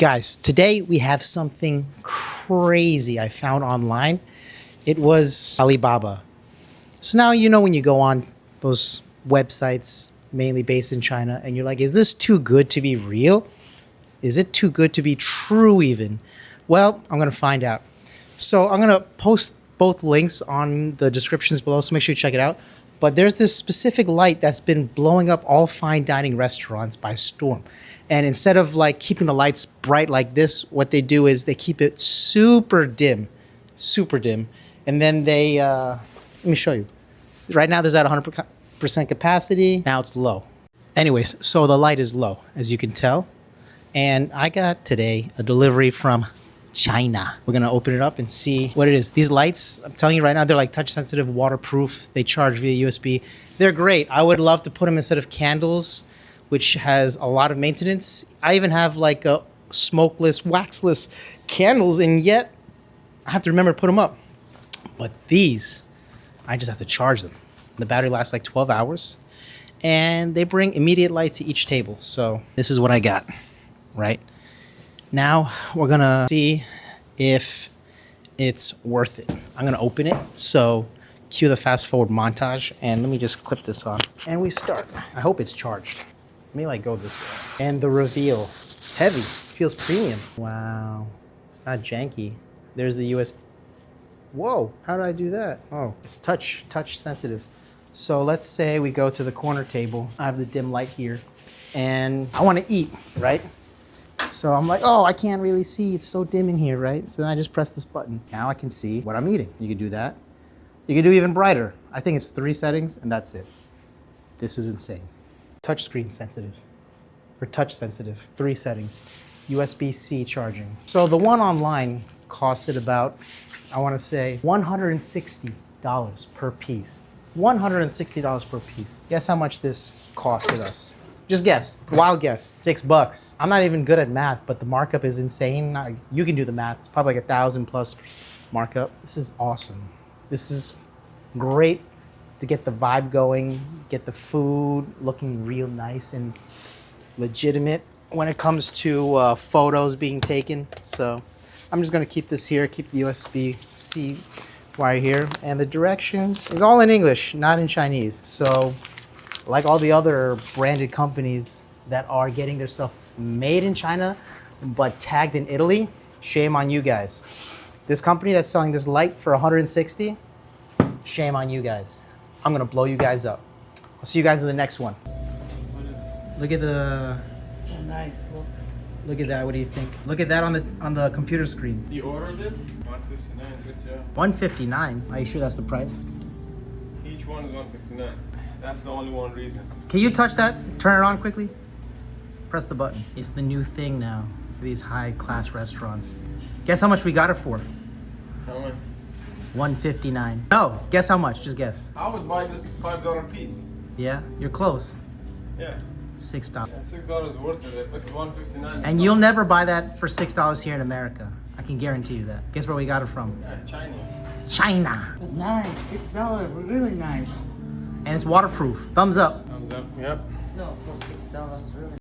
Guys, today we have something crazy I found online. It was Alibaba. So now you know when you go on those websites, mainly based in China, and you're like, is this too good to be real? Is it too good to be true even? Well, I'm going to find out. So I'm going to post both links on the descriptions below, so make sure you check it out. But there's this specific light that's been blowing up all fine dining restaurants by storm. And instead of like keeping the lights bright like this, what they do is they keep it super dim. And then they, let me show you. Right now there's at 100% capacity. Now it's low. Anyways, so the light is low, as you can tell. And I got today a delivery from China. We're gonna open it up and see what it is. These lights, I'm telling you right now, they're like touch sensitive, waterproof. They charge via USB. They're great. I would love to put them instead of candles, which has a lot of maintenance. I even have like a smokeless, waxless candles, and yet I have to remember to put them up. But these, I just have to charge them. The battery lasts like 12 hours, and they bring immediate light to each table. So this is what I got, right? Now we're gonna see if it's worth it. I'm gonna open it. So cue the fast forward montage, and let me just clip this on. And we start. I hope it's charged. Let me like go this way. And the reveal, heavy, feels premium. Wow, it's not janky. There's the USB. Whoa, how did I do that? Oh, it's touch sensitive. So let's say we go to the corner table. I have the dim light here, and I want to eat, right? So I'm like, oh, I can't really see. It's so dim in here, right? So then I just press this button. Now I can see what I'm eating. You can do that. You can do even brighter. I think it's 3 settings, and that's it. This is insane. Touchscreen sensitive, or touch sensitive, 3 settings, USB-C charging. So the one online costed about, I want to say, $160 per piece. $160 per piece. Guess how much this costed us? Just guess, wild guess, $6. I'm not even good at math, but the markup is insane. You can do the math. It's probably like 1,000 plus markup. This is awesome. This is great to get the vibe going, get the food looking real nice and legitimate when it comes to photos being taken. So I'm just gonna keep this here, keep the USB-C wire here, and the directions is all in English, not in Chinese. So like all the other branded companies that are getting their stuff made in China but tagged in Italy, shame on you guys. This company that's selling this light for 160, shame on you guys. I'm gonna blow you guys up. I'll see you guys in the next one. Look at the. So nice. Look at that. What do you think? Look at that on the computer screen. You ordered this? $159. Good job. $159. Are you sure that's the price? Each one is $159. That's the only one reason. Can you touch that? Turn it on quickly. Press the button. It's the new thing now for these high-class restaurants. Guess how much we got it for? How much? $159. No, guess how much? Just guess. I would buy this $5 piece. Yeah, you're close. Yeah. $6. Yeah, $6 worth of it. If it's $159. And you'll never buy that for $6 here in America. I can guarantee you that. Guess where we got it from? Yeah, Chinese. China. But nice, $6, really nice. And it's waterproof. Thumbs up. Thumbs up. Yep. No, for $6, really.